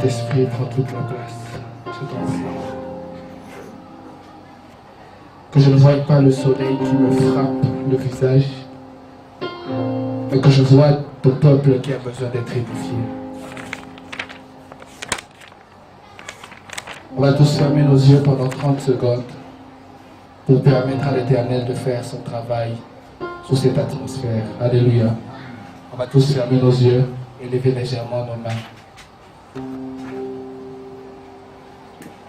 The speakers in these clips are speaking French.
Saint-Esprit, prends toute la place. Je t'en prie. Que je ne voie pas le soleil qui me frappe le visage, mais que je vois ton peuple qui a besoin d'être édifié. On va tous fermer nos yeux pendant 30 secondes pour permettre à l'Éternel de faire son travail sous cette atmosphère. Alléluia. On va tous fermer nos yeux et lever légèrement nos mains.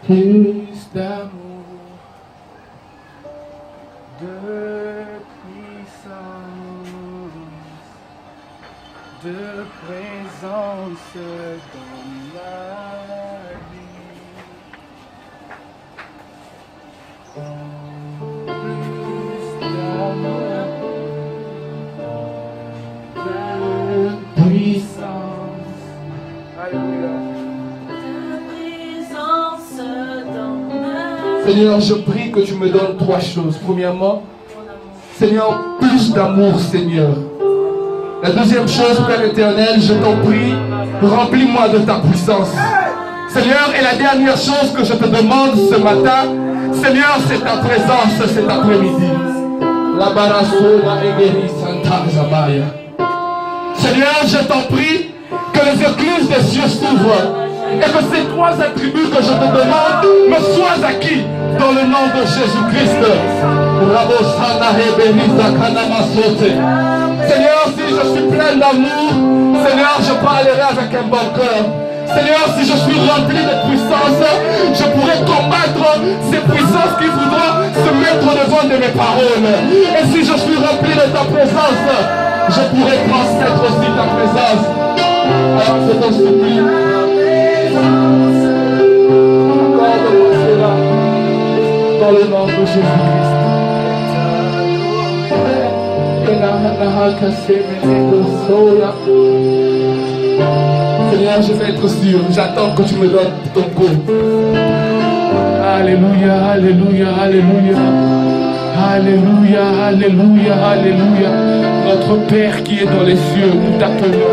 Plus d'amour, de puissance, de présence dans ma vie. Plus d'amour, de puissance. Alléluia. Seigneur, je prie que tu me donnes 3 choses. Premièrement, Seigneur, plus d'amour, Seigneur. La deuxième chose, Père éternel, je t'en prie, remplis-moi de ta puissance. Seigneur, et la dernière chose que je te demande ce matin, Seigneur, c'est ta présence cet après-midi. La barasona egeri santa zabaya. Seigneur, je t'en prie, que les écluses des cieux s'ouvrent. Et que ces 3 attributs que je te demande me soient acquis dans le nom de Jésus-Christ. Seigneur, si je suis plein d'amour, Seigneur, je parlerai avec un bon cœur. Seigneur, si je suis rempli de puissance, je pourrai combattre ces puissances qui voudront se mettre devant de mes paroles. Et si je suis rempli de ta présence, je pourrai transmettre aussi ta présence. Alors je t'en supplie. Accorde-moi cela dans le nom de Jésus-Christ. Seigneur, je vais être sûr, j'attends que tu me donnes ton go. Alléluia, alléluia, alléluia. Alléluia, alléluia, alléluia. Notre Père qui est dans les cieux, nous t'appelons.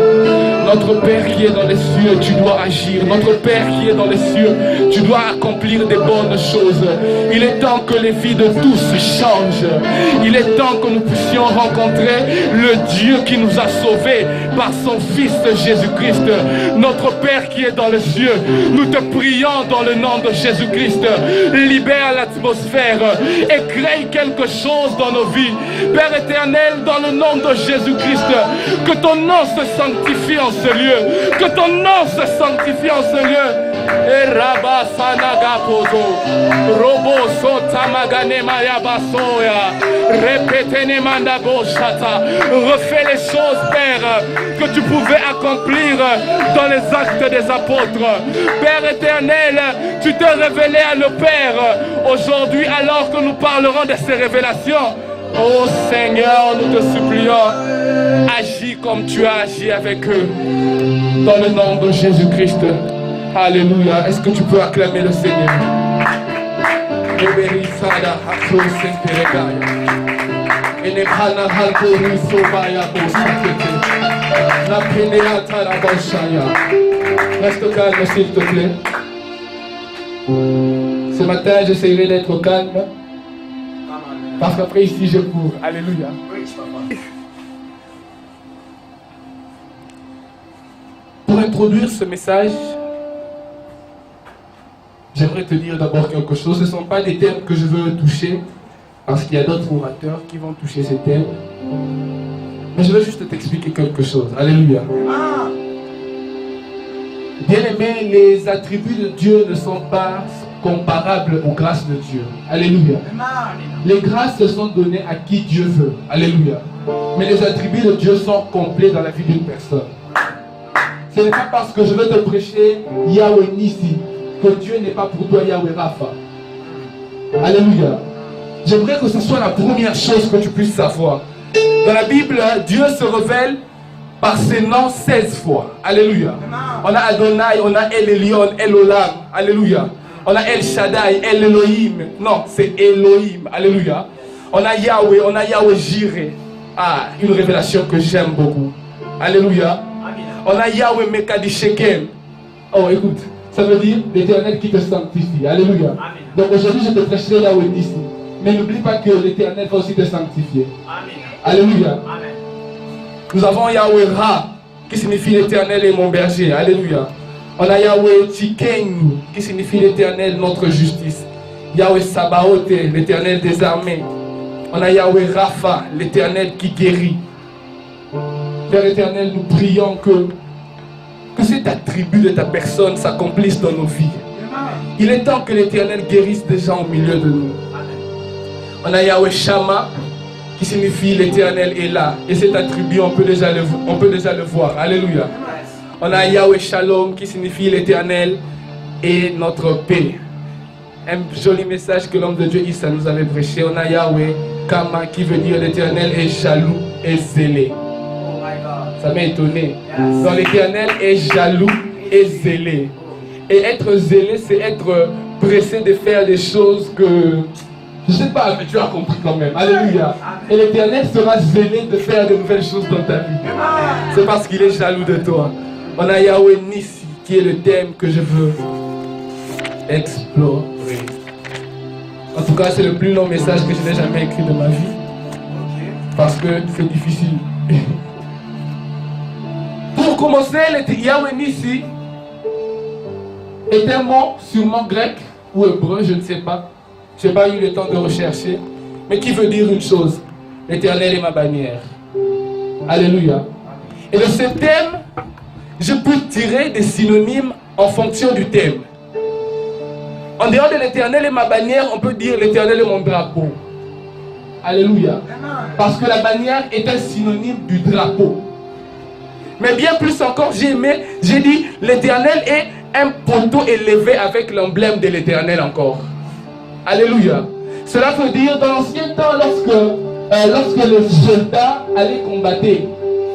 Notre Père qui est dans les cieux, tu dois agir. Notre Père qui est dans les cieux, tu dois accomplir des bonnes choses. Il est temps que les vies de tous changent. Il est temps que nous puissions rencontrer le Dieu qui nous a sauvés par son Fils Jésus-Christ. Notre Père qui est dans les cieux, nous te prions dans le nom de Jésus-Christ. Libère l'atmosphère et crée quelque chose dans nos vies. Père éternel, dans le nom de Jésus-Christ, que ton nom se sanctifie en ce lieu, que ton nom se sanctifie en ce lieu. Et Rabba Sanagapozo, Robo Sotamagane Mayabasoya, Répétene Mandabo Shata, refais les choses, Père, que tu pouvais accomplir dans les actes des apôtres. Père éternel, tu te révélais à nos pères aujourd'hui, alors que nous parlerons de ces révélations. Oh Seigneur, nous te supplions, agis comme tu as agi avec eux, dans le nom de Jésus-Christ. Alléluia. Est-ce que tu peux acclamer le Seigneur? Reste calme s'il te plaît. Ce matin, j'essaierai d'être calme. Parce qu'après ici, je cours. Alléluia. Pour introduire ce message, j'aimerais te dire d'abord quelque chose. Ce ne sont pas des thèmes que je veux toucher, parce qu'il y a d'autres orateurs qui vont toucher ces thèmes. Mais je veux juste t'expliquer quelque chose. Alléluia. Bien-aimés, les attributs de Dieu ne sont pas comparables aux grâces de Dieu. Alléluia. Les grâces sont données à qui Dieu veut. Alléluia. Mais les attributs de Dieu sont complets dans la vie d'une personne. Ce n'est pas parce que je veux te prêcher Yahweh Nissi que Dieu n'est pas pour toi Yahweh Rapha. Alléluia. J'aimerais que ce soit la première chose que tu puisses savoir. Dans la Bible, Dieu se révèle par ses noms 16 fois. Alléluia. On a Adonai, on a El Elyon, El Olam. Alléluia. On a El Shaddai, El Elohim. Non, c'est Elohim. Alléluia. On a Yahweh Jireh. Ah, une révélation que j'aime beaucoup. Alléluia. On a Yahweh Mekadi Shekem. Oh, écoute. Ça veut dire l'Éternel qui te sanctifie. Alléluia. Amen. Donc aujourd'hui, je te prêcherai Yahweh Nissi. Mais n'oublie pas que l'Éternel va aussi te sanctifier. Amen. Alléluia. Amen. Nous avons Yahweh Ra, qui signifie l'Éternel est mon berger. Alléluia. On a Yahweh Tchikeng, qui signifie l'Éternel notre justice. Yahweh Sabaoth, l'Éternel des armées. On a Yahweh Rapha, l'Éternel qui guérit. Père éternel, nous prions que cet attribut de ta personne s'accomplisse dans nos vies. Il est temps que l'Éternel guérisse des gens au milieu de nous. On a Yahweh Shama, qui signifie l'Éternel est là. Et cet attribut, on peut déjà le voir. Alléluia. On a Yahweh Shalom, qui signifie l'Éternel est notre paix. Un joli message que l'homme de Dieu Issa nous avait prêché. On a Yahweh Kama, qui veut dire l'Éternel est jaloux et zélé. Ça m'a étonné. Donc l'Éternel est jaloux et zélé. Et être zélé, c'est être pressé de faire des choses que... Je ne sais pas, mais tu as compris quand même. Alléluia. Et l'Éternel sera zélé de faire de nouvelles choses dans ta vie. C'est parce qu'il est jaloux de toi. On a Yahweh Nissi, qui est le thème que je veux explorer. En tout cas, c'est le plus long message que je n'ai jamais écrit de ma vie. Parce que c'est difficile. Pour commencer, Yahweh Nissi est un mot sûrement grec ou hébreu, je ne sais pas. Je n'ai pas eu le temps de rechercher. Mais qui veut dire une chose. L'Éternel est ma bannière. Alléluia. Et de ce thème, je peux tirer des synonymes en fonction du thème. En dehors de l'Éternel est ma bannière, on peut dire l'Éternel est mon drapeau. Alléluia. Parce que la bannière est un synonyme du drapeau. Mais bien plus encore, j'ai dit l'Éternel est un poteau élevé avec l'emblème de l'Éternel encore. Alléluia. Cela veut dire dans l'ancien temps, lorsque le soldat allait combattre,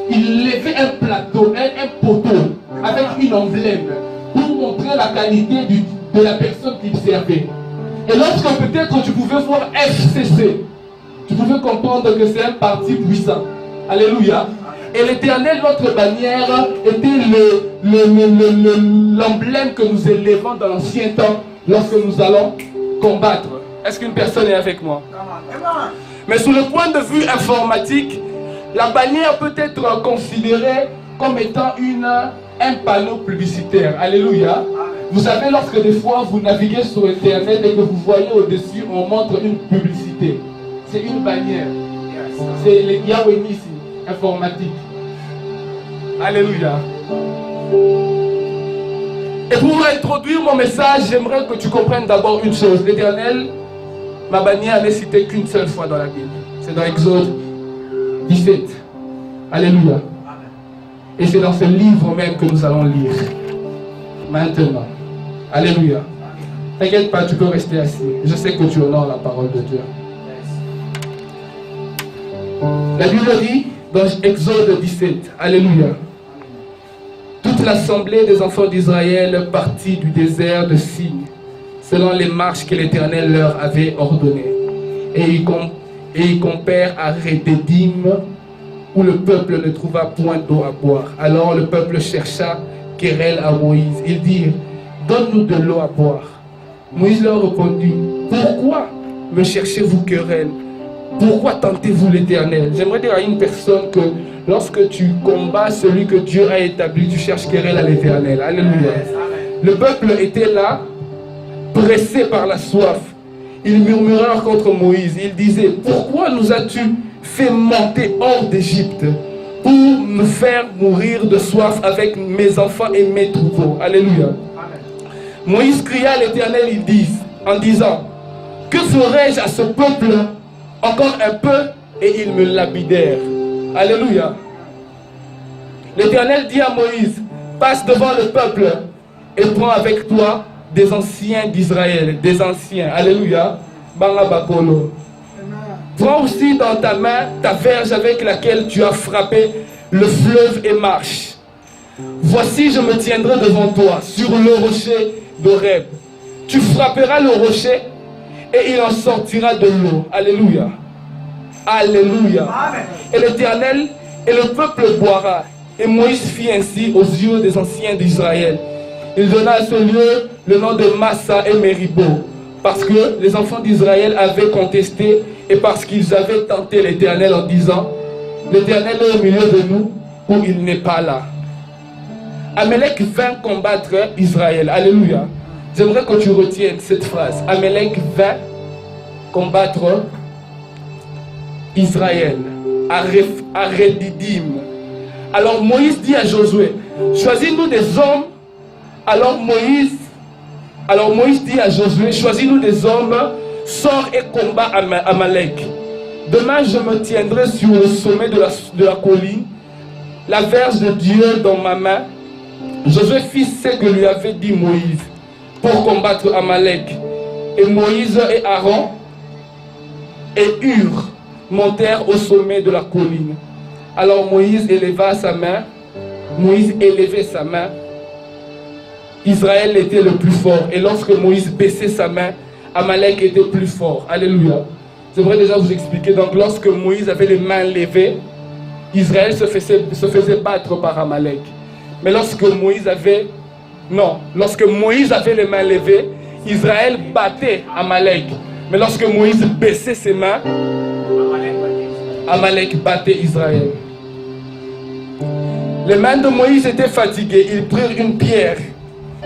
il levait un plateau, un poteau avec une emblème pour montrer la qualité de la personne qu'il servait. Et lorsque peut-être tu pouvais voir FCC, tu pouvais comprendre que c'est un parti puissant. Alléluia. Et l'Éternel, notre bannière, était l'emblème que nous élevons dans l'ancien temps lorsque nous allons combattre. Est-ce qu'une personne est avec moi? Mais sous le point de vue informatique, la bannière peut être considérée comme étant un panneau publicitaire. Alléluia. Vous savez, lorsque des fois vous naviguez sur Internet et que vous voyez au-dessus, on montre une publicité. C'est une bannière. C'est le Yahweh Nissi informatique. Alléluia. Et pour introduire mon message, j'aimerais que tu comprennes d'abord une chose. L'Éternel, ma bannière n'est citée qu'une seule fois dans la Bible. C'est dans Exode 17. Alléluia. Et c'est dans ce livre même que nous allons lire. Maintenant. Alléluia. T'inquiète pas, tu peux rester assis. Je sais que tu honores la parole de Dieu. La Bible dit dans Exode 17. Alléluia. Toute l'assemblée des enfants d'Israël partit du désert de Sin, selon les marches que l'Éternel leur avait ordonnées. Et ils campèrent à Rédédim, où le peuple ne trouva point d'eau à boire. Alors le peuple chercha querelle à Moïse. Ils dirent, donne-nous de l'eau à boire. Moïse leur répondit, pourquoi me cherchez-vous querelle? Pourquoi tentez-vous l'Éternel? J'aimerais dire à une personne que lorsque tu combats celui que Dieu a établi, tu cherches querelle à l'Éternel. Alléluia. Le peuple était là, pressé par la soif. Ils murmurèrent contre Moïse. Ils disaient, pourquoi nous as-tu fait monter hors d'Égypte pour me faire mourir de soif avec mes enfants et mes troupeaux? Alléluia. Moïse cria à l'Éternel en disant, que ferai-je à ce peuple encore un peu? Et ils me lapidèrent. Alléluia. L'Éternel dit à Moïse, passe devant le peuple et prends avec toi des anciens d'Israël, des anciens. Alléluia. Banga Bakolo. Prends aussi dans ta main ta verge avec laquelle tu as frappé le fleuve et marche. Voici, je me tiendrai devant toi sur le rocher d'Horeb. Tu frapperas le rocher et il en sortira de l'eau. Alléluia. Alléluia. Amen. Et l'Éternel et le peuple boira. Et Moïse fit ainsi aux yeux des anciens d'Israël. Il donna à ce lieu le nom de Massa et Méribo, parce que les enfants d'Israël avaient contesté et parce qu'ils avaient tenté l'Éternel en disant, l'Éternel est au milieu de nous ou il n'est pas là. Amalek vint combattre Israël. Alléluia. J'aimerais que tu retiennes cette phrase. Amalek vint combattre Israël à Rédidim. Alors Moïse dit à Josué, choisis-nous des hommes. Alors Moïse dit à Josué, choisis-nous des hommes, sors et combat Amalek. Demain je me tiendrai sur le sommet de la colline, la verge de Dieu dans ma main. Josué fit ce que lui avait dit Moïse pour combattre Amalek. Et Moïse et Aaron et Hur montèrent au sommet de la colline. Alors Moïse éleva sa main. Moïse élevait sa main. Israël était le plus fort. Et lorsque Moïse baissait sa main, Amalek était plus fort. Alléluia. J'aimerais déjà vous expliquer. Donc lorsque Moïse avait les mains levées, Israël se faisait battre par Amalek. Mais lorsque Moïse avait les mains levées, Israël battait Amalek. Mais lorsque Moïse baissait ses mains, Amalek battait Israël. Les mains de Moïse étaient fatiguées. Ils prirent une pierre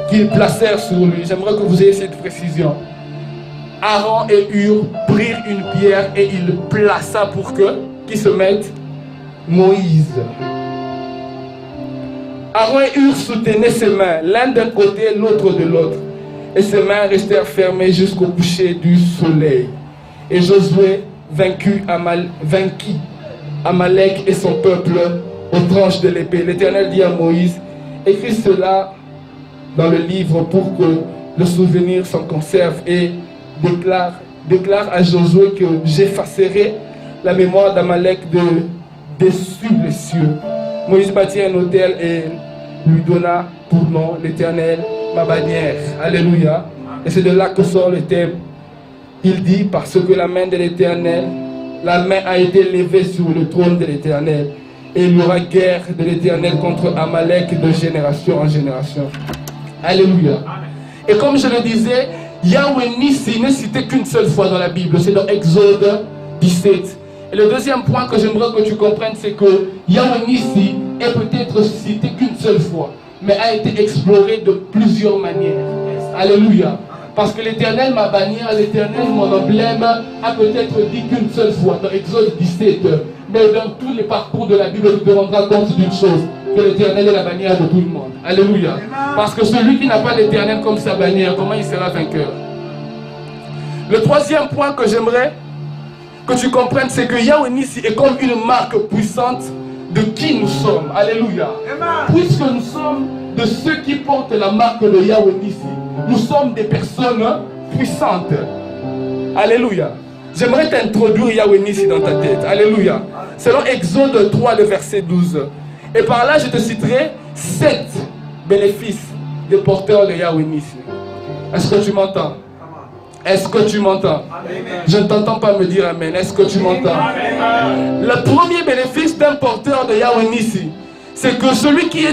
qu'ils placèrent sur lui. J'aimerais que vous ayez cette précision. Aaron et Hur prirent une pierre et il plaça pour qu'ils se mettent Moïse. Aaron et Hur soutenaient ses mains, l'un d'un côté, l'autre de l'autre. Et ses mains restèrent fermées jusqu'au coucher du soleil. Et Josué vainquit Amalek et son peuple aux tranches de l'épée. L'Éternel dit à Moïse, écris cela dans le livre pour que le souvenir s'en conserve et déclare à Josué que j'effacerai la mémoire d'Amalek dessus les cieux. Moïse bâtit un autel et lui donna pour nom l'Éternel, ma bannière. Alléluia. Et c'est de là que sort le thème. Il dit, parce que la main de l'Éternel, la main a été levée sur le trône de l'Éternel. Et il y aura guerre de l'Éternel contre Amalek de génération en génération. Alléluia. Et comme je le disais, Yahweh Nissi n'est cité qu'une seule fois dans la Bible. C'est dans Exode 17. Et le deuxième point que j'aimerais que tu comprennes, c'est que Yahweh Nissi est peut-être cité qu'une seule fois, mais a été exploré de plusieurs manières. Alléluia. Parce que l'Éternel, ma bannière, l'Éternel, mon emblème, a peut-être dit qu'une seule fois dans Exode 17. Mais dans tous les parcours de la Bible, tu te rendras compte d'une chose, que l'Éternel est la bannière de tout le monde. Alléluia. Parce que celui qui n'a pas l'Éternel comme sa bannière, comment il sera vainqueur? Le troisième point que j'aimerais que tu comprennes, c'est que Yahweh Nissi est comme une marque puissante de qui nous sommes. Alléluia. Puisque nous sommes de ceux qui portent la marque de Yahweh Nissi, nous sommes des personnes puissantes. Alléluia. J'aimerais t'introduire Yahweh Nissi dans ta tête. Alléluia. Selon Exode 3, le verset 12. Et par là, je te citerai 7 bénéfices des porteurs de Yahweh Nissi. Est-ce que tu m'entends? Est-ce que tu m'entends? Je ne t'entends pas me dire Amen. Est-ce que tu m'entends? Le premier bénéfice d'un porteur de Yahweh Nissi, c'est que celui qui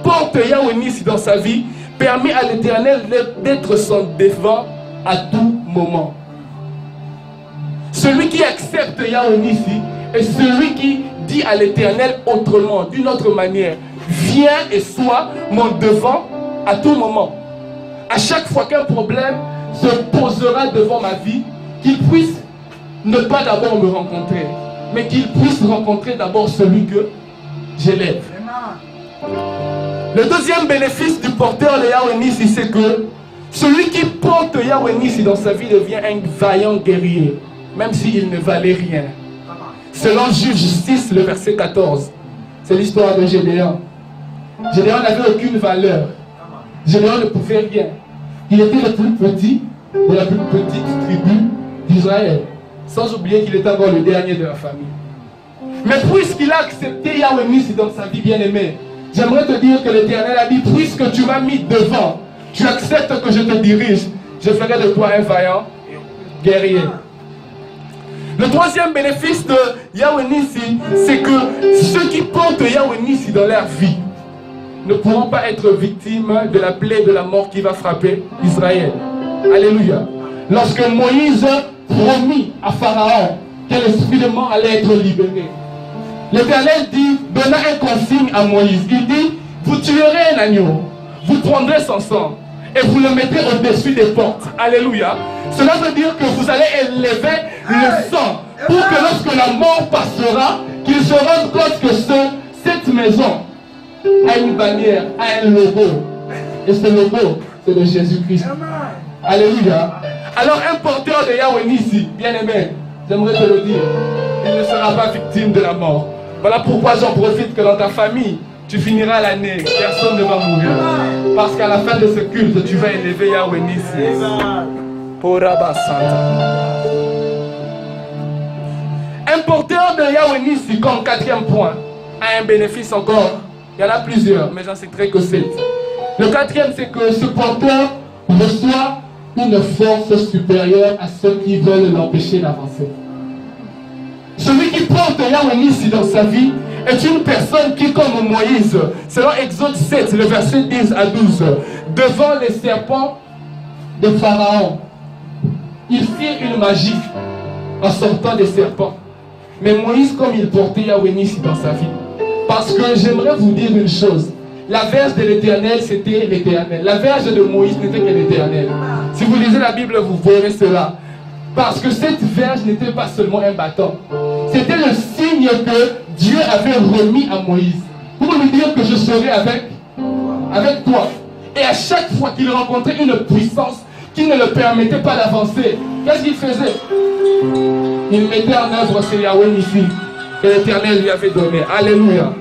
porte Yahweh Nissi dans sa vie permet à l'Éternel d'être son défense à tout moment. Celui qui accepte Yahweh Nissi est celui qui dit à l'Éternel autrement, d'une autre manière, viens et sois mon devant à tout moment. À chaque fois qu'un problème se posera devant ma vie, qu'il puisse ne pas d'abord me rencontrer, mais qu'il puisse rencontrer d'abord celui que j'élève. Le deuxième bénéfice du porteur de Yahweh Nissi, c'est que celui qui porte Yahweh Nissi dans sa vie devient un vaillant guerrier, même s'il ne valait rien. Selon Juge 6, le verset 14, c'est l'histoire de Gédéon. Gédéon n'avait aucune valeur. Gédéon ne pouvait rien. Il était le plus petit de la plus petite tribu d'Israël. Sans oublier qu'il était encore le dernier de la famille. Mais puisqu'il a accepté Yahweh Nissi dans sa vie bien-aimée, j'aimerais te dire que l'Éternel a dit, puisque tu m'as mis devant, tu acceptes que je te dirige, je ferai de toi un vaillant guerrier. Le troisième bénéfice de Yahweh Nissi, c'est que ceux qui portent Yahweh Nissi dans leur vie ne pourront pas être victimes de la plaie de la mort qui va frapper Israël. Alléluia. Lorsque Moïse promit à Pharaon que l'esprit de mort allait être libéré, l'Éternel dit, donna un consigne à Moïse. Il dit, vous tuerez un agneau, vous prendrez son sang et vous le mettrez au-dessus des portes. Alléluia. Cela veut dire que vous allez élever le sang pour que lorsque la mort passera, qu'ils se rendent compte que cette maison a une bannière, a un logo. Et ce logo, c'est de Jésus-Christ. Alléluia. Alors un porteur de Yahweh Nissi, bien-aimé, j'aimerais te le dire, il ne sera pas victime de la mort. Voilà pourquoi j'en profite que dans ta famille, tu finiras l'année, personne ne va mourir. Parce qu'à la fin de ce culte, tu vas élever Yahweh Nissi. Poraba Santa. Un porteur de Yahweh Nissi, comme quatrième point, a un bénéfice encore. Il y en a plusieurs, mais j'en citerai que 7. Le quatrième, c'est que ce porteur reçoit une force supérieure à ceux qui veulent l'empêcher d'avancer. Celui qui porte Yahweh Nissi dans sa vie est une personne qui, comme Moïse, selon Exode 7, le verset 10 à 12, devant les serpents de Pharaon, il fit une magie en sortant des serpents. Mais Moïse, comme il portait Yahweh Nissi dans sa vie, parce que j'aimerais vous dire une chose, la verge de l'Éternel, c'était l'Éternel. La verge de Moïse n'était que l'Éternel. Si vous lisez la Bible, vous verrez cela. Parce que cette verge n'était pas seulement un bâton. C'était le signe que Dieu avait remis à Moïse. Pour lui dire que je serai avec toi. Et à chaque fois qu'il rencontrait une puissance qui ne le permettait pas d'avancer, qu'est-ce qu'il faisait? Il mettait en œuvre ce Yahweh Nissi que l'Éternel lui avait donné. Alléluia.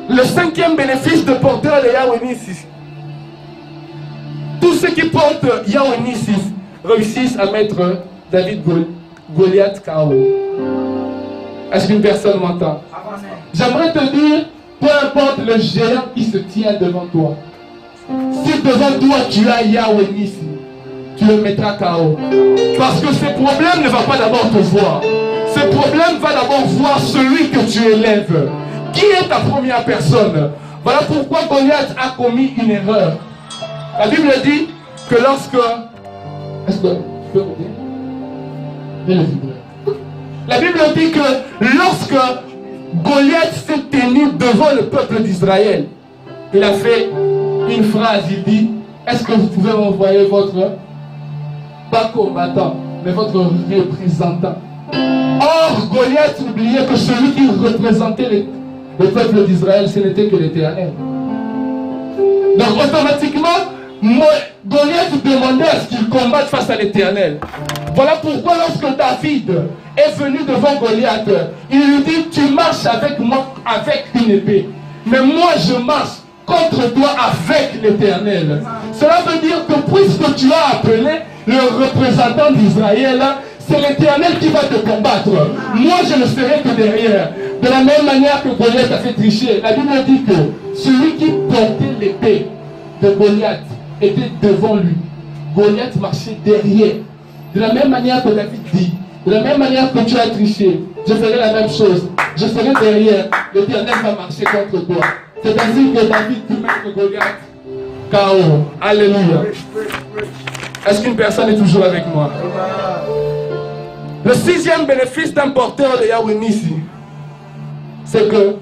Le cinquième bénéfice de porteur de Yahweh Nissi. Tous ceux qui portent Yahweh Nissi réussissent à mettre David Goliath KO. Est-ce qu'une personne m'entend? J'aimerais te dire, peu importe le géant qui se tient devant toi, si devant toi tu as Yahweh Nissi, tu le mettras KO. Parce que ce problème ne va pas d'abord te voir. Ce problème va d'abord voir celui que tu élèves. Qui est ta première personne? Voilà pourquoi Goliath a commis une erreur. La Bible dit que lorsque... Est-ce que tu peux me dire? La Bible dit que lorsque Goliath s'est tenu devant le peuple d'Israël, il a fait une phrase, il dit, est-ce que vous pouvez m'envoyer votre, pas combattant, mais votre représentant? Or, Goliath oubliait que celui qui représentait le peuple d'Israël, ce n'était que l'Éternel. Donc, automatiquement, Goliath demandait à ce qu'il combatte face à l'Éternel. Voilà pourquoi lorsque David est venu devant Goliath, il lui dit, tu marches avec moi avec une épée, mais moi je marche contre toi avec l'Éternel. Cela veut dire que puisque tu as appelé le représentant d'Israël, c'est l'Éternel qui va te combattre. Moi je ne serai que derrière. De la même manière que Goliath a fait tricher, la Bible dit que celui qui portait l'épée de Goliath était devant lui. Goliath marchait derrière. De la même manière que David dit, de la même manière que tu as triché, je ferai la même chose. Je serai derrière. L'Éternel va marcher contre toi. C'est ainsi que David peut mettre Goliath KO. Alléluia. Est-ce qu'une personne est toujours avec moi? Le sixième bénéfice d'un porteur de Yahweh Nissi, c'est que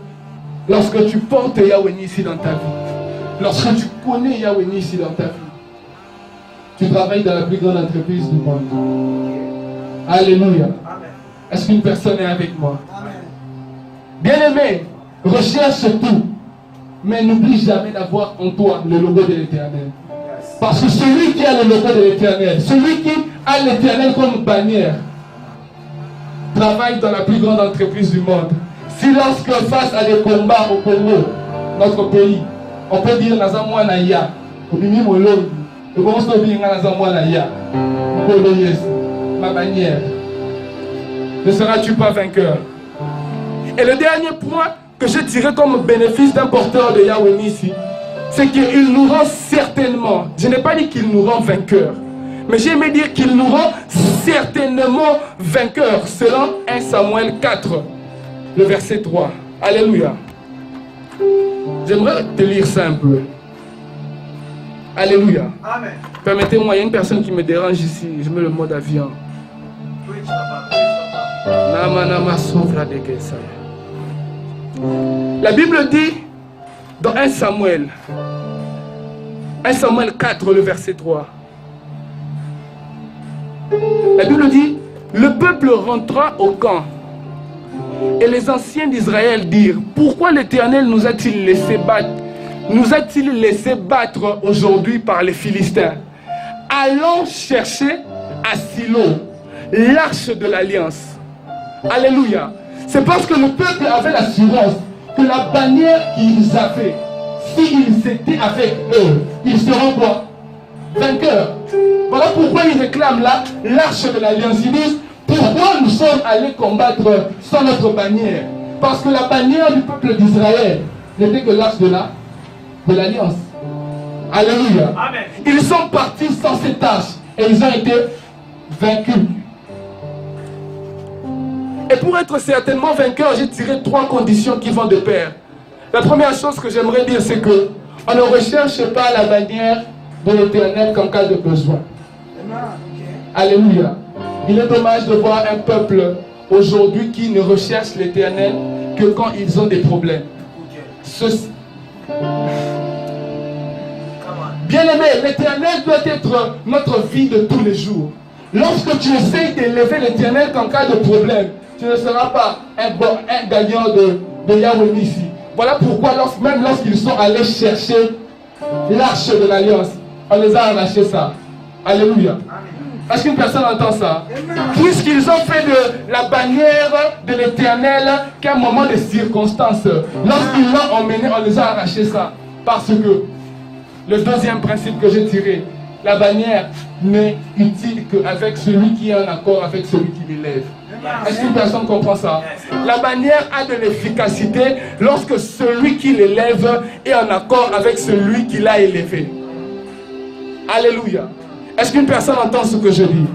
lorsque tu portes Yahweh Nissi dans ta vie, lorsque tu connais Yahweh Nissi dans ta vie, tu travailles dans la plus grande entreprise du monde. Alléluia. Est-ce qu'une personne est avec moi? Bien-aimé, recherche tout, mais n'oublie jamais d'avoir en toi le logo de l'Éternel. Parce que celui qui a le logo de l'Éternel, celui qui a l'Éternel comme bannière, travaille dans la plus grande entreprise du monde. Si lorsque face à des combats au Congo, notre pays, on peut dire Nazamwa Naya, et comment se dit Nazamwa Naya, ma bannière, ne seras-tu pas vainqueur? Et le dernier point que je dirais comme bénéfice d'un porteur de Yahweh Nissi, c'est qu'il nous rend certainement, je n'ai pas dit qu'il nous rend vainqueurs, mais j'aimais dire qu'il nous rend certainement vainqueurs, selon 1 Samuel 4, le verset 3. Alléluia. J'aimerais te lire simple. Alléluia. Amen. Permettez-moi, il y a une personne qui me dérange ici. Je mets le mode avion. La Bible dit dans 1 Samuel 4, le verset 3. La Bible dit, le peuple rentra au camp et les anciens d'Israël dirent, pourquoi l'Éternel nous a-t-il laissé battre aujourd'hui par les Philistins? Allons chercher à Silo l'arche de l'alliance. Alléluia. C'est parce que le peuple avait l'assurance que la bannière qu'ils avaient, s'ils étaient avec eux, ils seront quoi? Vainqueurs. Voilà pourquoi ils réclament là l'arche de l'alliance. Ils disent, pourquoi nous sommes allés combattre sans notre bannière? Parce que la bannière du peuple d'Israël n'était que l'arche de l'alliance. Alléluia. Amen. Ils sont partis sans cette arche et ils ont été vaincus. Et pour être certainement vainqueur, j'ai tiré 3 conditions qui vont de pair. La première chose que j'aimerais dire, c'est que on ne recherche pas la bannière de l'Éternel qu'en cas de besoin. Alléluia. Il est dommage de voir un peuple aujourd'hui qui ne recherche l'Éternel que quand ils ont des problèmes. Ceci. Bien-aimé, l'Éternel doit être notre vie de tous les jours. Lorsque tu essayes d'élever l'Éternel qu'en cas de problème, tu ne seras pas un gagnant de Yahweh ici. Voilà pourquoi même lorsqu'ils sont allés chercher l'arche de l'alliance, on les a arrachés ça. Alléluia. Est-ce qu'une personne entend ça? Puisqu'ils ont fait de la bannière de l'Éternel qu'un moment de circonstance. Lorsqu'ils l'ont emmené, on les a arrachés ça. Parce que le deuxième principe que j'ai tiré, la bannière n'est utile qu'avec celui qui est en accord avec celui qui l'élève. Est-ce qu'une personne comprend ça? La bannière a de l'efficacité lorsque celui qui l'élève est en accord avec celui qui l'a élevé. Alléluia. Est-ce qu'une personne entend ce que je dis?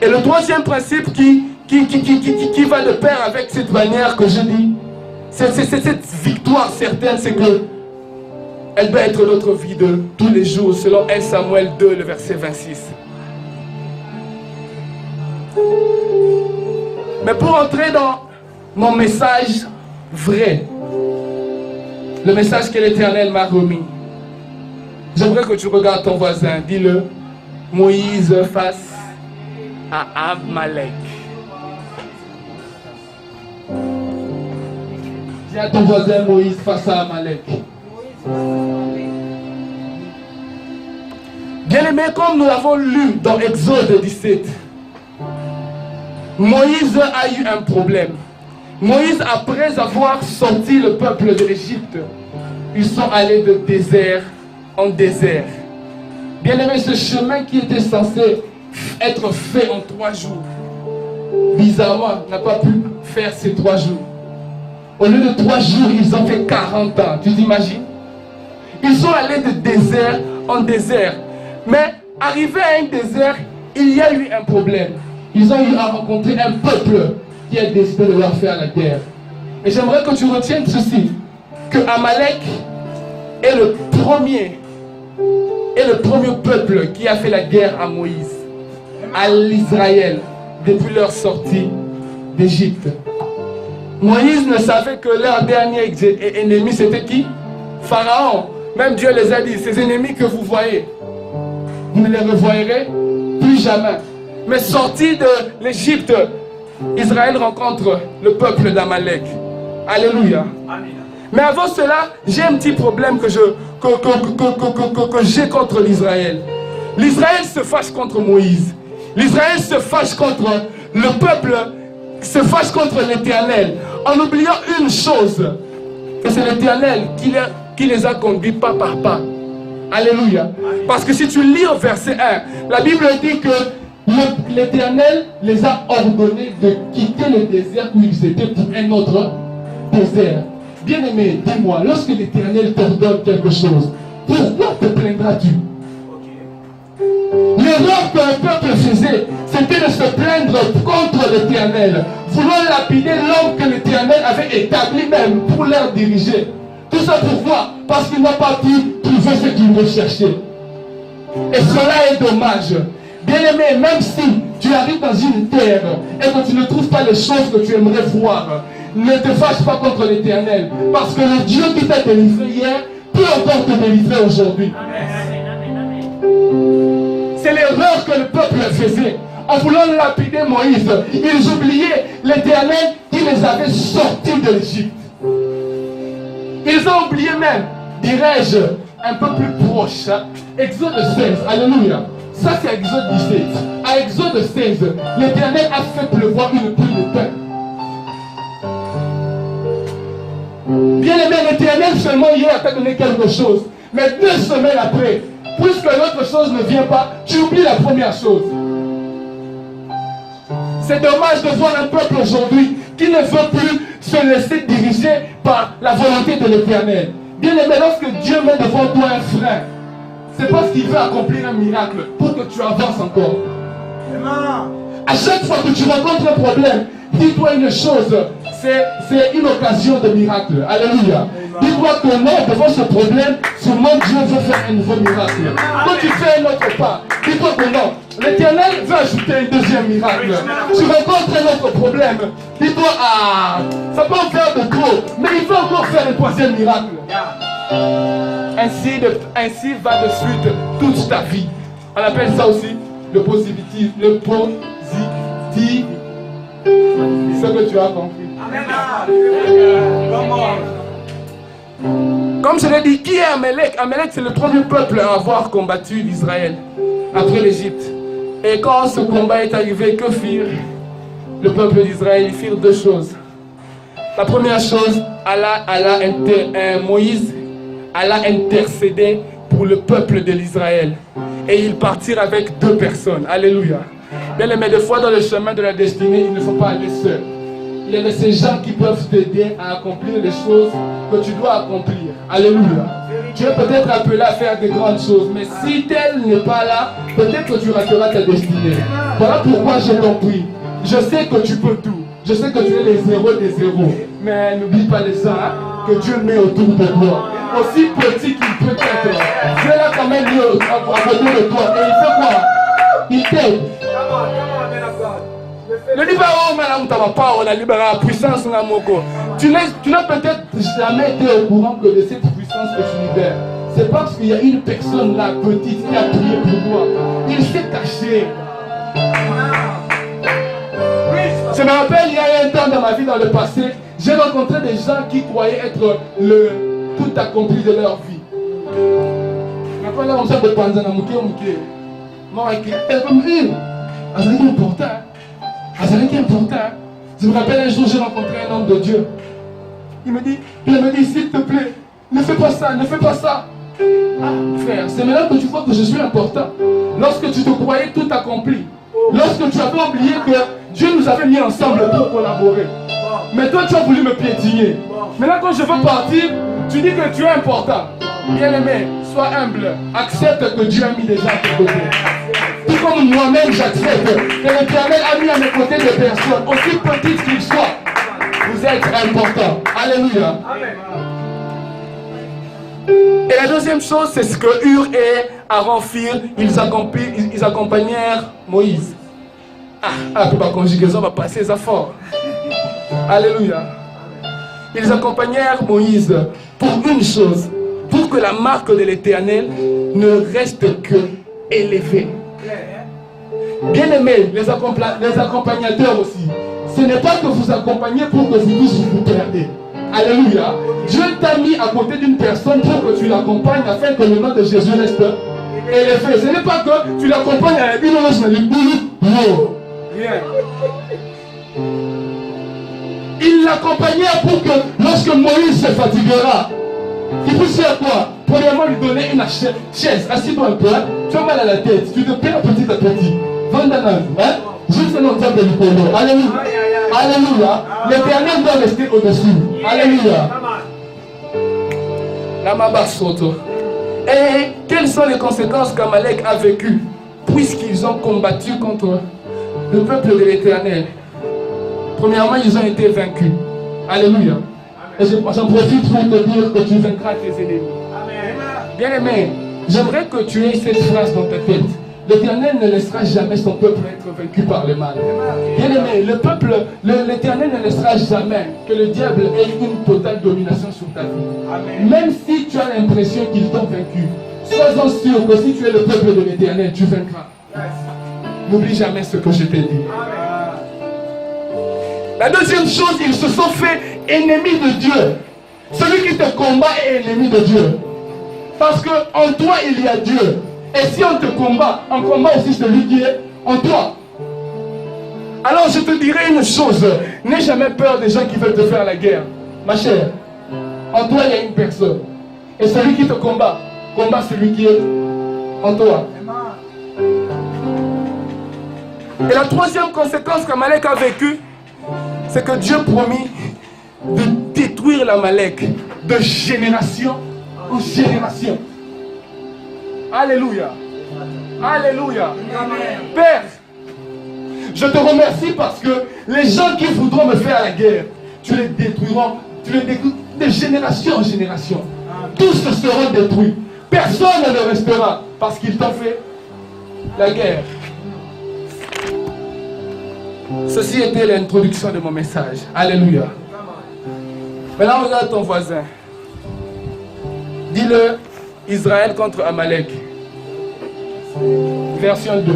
Et le troisième principe qui va de pair avec cette bannière que je dis, c'est cette victoire certaine, c'est que elle doit être notre vie de tous les jours, selon 1 Samuel 2, le verset 26. Mais pour entrer dans mon message vrai, le message que l'Éternel m'a remis, j'aimerais que tu regardes ton voisin, dis-le, Moïse face à Amalek. Dis à ton voisin, Moïse face à Amalek. Bien-aimé, comme nous l'avons lu dans Exode 17, Moïse a eu un problème. Moïse, après avoir sorti le peuple de l'Égypte, ils sont allés de désert en désert. Bien-aimé, ce chemin qui était censé être fait en 3 jours, bizarrement, n'a pas pu faire ces 3 jours. Au lieu de 3 jours, ils ont fait 40 ans. Tu t'imagines? Ils sont allés de désert en désert. Mais arrivé à un désert, il y a eu un problème. Ils ont eu à rencontrer un peuple qui a décidé de leur faire la guerre. Et j'aimerais que tu retiennes ceci, que Amalek est le premier peuple qui a fait la guerre à Moïse, à l'Israël, depuis leur sortie d'Égypte. Moïse ne savait que leur dernier ennemi, c'était qui? Pharaon. Même Dieu les a dit, ces ennemis que vous voyez, vous ne les revoyerez plus jamais. Mais sorti de l'Égypte, Israël rencontre le peuple d'Amalek. Alléluia. Amen. Mais avant cela, j'ai un petit problème que j'ai contre l'Israël. L'Israël se fâche contre Moïse. L'Israël se fâche contre le peuple, se fâche contre l'Éternel, en oubliant une chose, que c'est l'Éternel qui les a conduits pas par pas. Alléluia. Parce que si tu lis au verset 1, la Bible dit que l'Éternel les a ordonnés de quitter le désert où ils étaient pour un autre désert. Bien-aimé, dis-moi, lorsque l'Éternel t'ordonne quelque chose, pourquoi te plaindras-tu? Le l'erreur que le peuple faisait, c'était de se plaindre contre l'Éternel, voulant lapider l'homme que l'Éternel avait établi même pour leur diriger. Tout ça pourquoi? Parce qu'il n'a pas pu trouver ce qu'il recherchait. Et cela est dommage. Bien-aimé, même si tu arrives dans une terre et que tu ne trouves pas les choses que tu aimerais voir, ne te fâche pas contre l'Éternel. Parce que le Dieu qui t'a délivré hier peut encore te délivrer aujourd'hui. C'est l'erreur que le peuple faisait. En voulant lapider Moïse, ils oubliaient l'Éternel qui les avait sortis de l'Égypte. Ils ont oublié même, dirais-je, un peu plus proche, Exode 16, alléluia. Ça c'est Exode 17. À Exode 16, l'Éternel a fait pleuvoir une pluie de pain. Bien aimé, l'Éternel seulement hier t'a donné quelque chose. Mais 2 semaines après, puisque l'autre chose ne vient pas, tu oublies la première chose. C'est dommage de voir un peuple aujourd'hui qui ne veut plus se laisser diriger par la volonté de l'Éternel. Bien aimé, lorsque Dieu met devant toi un frein, c'est parce qu'il veut accomplir un miracle pour que tu avances encore. À chaque fois que tu rencontres un problème, dis-toi une chose, c'est une occasion de miracle. Alléluia. Dis-toi que non, devant ce problème, sûrement Dieu veut faire un nouveau miracle. Quand tu fais un autre pas, dis-toi que non, l'Éternel veut ajouter un deuxième miracle. Tu rencontres un autre problème, dis-toi, ah, ça peut en faire de trop, mais il veut encore faire un troisième miracle. Ainsi va de suite toute ta vie. On appelle ça aussi le positif, le positif. Ce que tu as compris. Comme je l'ai dit, qui est Amalek? Amalek, c'est le premier peuple à avoir combattu l'Israël après l'Égypte. Et quand ce combat est arrivé, que firent le peuple d'Israël? Ils firent 2 choses. La première chose, Moïse alla intercéder pour le peuple de l'Israël. Et ils partirent avec 2 personnes. Alléluia. Bien aimé, des fois dans le chemin de la destinée, il ne faut pas aller seul. Il y a de ces gens qui peuvent t'aider à accomplir les choses que tu dois accomplir. Alléluia. Tu es peut-être appelé à faire des grandes choses, mais si tel n'est pas là, peut-être que tu rateras ta destinée. Voilà pourquoi je t'en prie. Je sais que tu peux tout. Je sais que tu es les zéros des zéros. Mais n'oublie pas les gens que Dieu met autour de toi. Aussi petit qu'il peut être, Dieu l'a quand même mis à côté de toi. Et il fait quoi? Il t'aide. Ne dis pas, oh, mais on a libéré la puissance. Tu n'as peut-être jamais été au courant que de cette puissance que tu libères. C'est parce qu'il y a une personne là, petite, qui a prié pour toi. Il s'est caché. Je me rappelle, il y a un temps dans ma vie, dans le passé, j'ai rencontré des gens qui croyaient être le tout accompli de leur vie. Maintenant, là, on sait de Panzana, important. Je me rappelle un jour, j'ai rencontré un homme de Dieu. Il me dit, s'il te plaît, ne fais pas ça, ne fais pas ça. Ah, frère, c'est maintenant que tu vois que je suis important. Lorsque tu te croyais tout accompli, lorsque tu avais oublié que Dieu nous avait mis ensemble pour collaborer. Mais toi, tu as voulu me piétiner. Maintenant, quand je veux partir, tu dis que tu es important. Bien-aimé, sois humble. Accepte que Dieu a mis des gens à tes côtés. Tout comme moi-même, j'accepte que l'Éternel a mis à mes côtés des personnes, aussi petites qu'ils soient. Vous êtes importants. Alléluia. Et la deuxième chose, c'est ce que Hur et Aaron firent. Ils accompagnèrent Moïse. Pour ma conjugaison, on va passer ça fort. Alléluia. Ils accompagnèrent Moïse pour une chose, pour que la marque de l'Éternel ne reste que élevée. Bien aimés, les accompagnateurs aussi. Ce n'est pas que vous accompagnez pour que vous perdez. Alléluia. Dieu t'a mis à côté d'une personne pour que tu l'accompagnes afin que le nom de Jésus reste élevé. Ce n'est pas que tu l'accompagnes à un non. Rien. Il l'accompagnait pour que lorsque Moïse se fatiguera, il puisse faire quoi? Premièrement, lui donner une chaise. Assis-toi un peu, tu as mal à la tête, tu te perds petit à petit. Juste un entendre de l'Éternel. Alléluia. Alléluia. L'Éternel doit rester au-dessus. Alléluia. Et quelles sont les conséquences qu'Amalek a vécues puisqu'ils ont combattu contre le peuple de l'Éternel, premièrement, ils ont été vaincus. Alléluia. Et j'en profite pour te dire que tu vaincras tes ennemis. Bien-aimé, j'aimerais que tu aies cette phrase dans ta tête. L'Éternel ne laissera jamais son peuple être vaincu par le mal. Bien-aimé, l'Éternel ne laissera jamais que le diable ait une totale domination sur ta vie. Même si tu as l'impression qu'ils t'ont vaincu, sois-en sûr que si tu es le peuple de l'Éternel, tu vaincras. N'oublie jamais ce que je t'ai dit. La deuxième chose, ils se sont fait ennemis de Dieu. Celui qui te combat est ennemi de Dieu. Parce qu'en toi, il y a Dieu. Et si on te combat, on combat aussi celui qui est en toi. Alors je te dirai une chose. N'aie jamais peur des gens qui veulent te faire la guerre. Ma chère, en toi, il y a une personne. Et celui qui te combat celui qui est en toi. Et la troisième conséquence qu'Amalek a vécue, c'est que Dieu promit de détruire l'Amalek de génération en génération. Alléluia. Alléluia. Amen. Père, je te remercie parce que les gens qui voudront me faire la guerre, tu les détruiras de génération en génération. Tous seront détruits. Personne ne restera parce qu'ils t'ont fait la guerre. Ceci était l'introduction de mon message. Alléluia. Maintenant, regarde ton voisin. Dis-le, Israël contre Amalek. Version 2.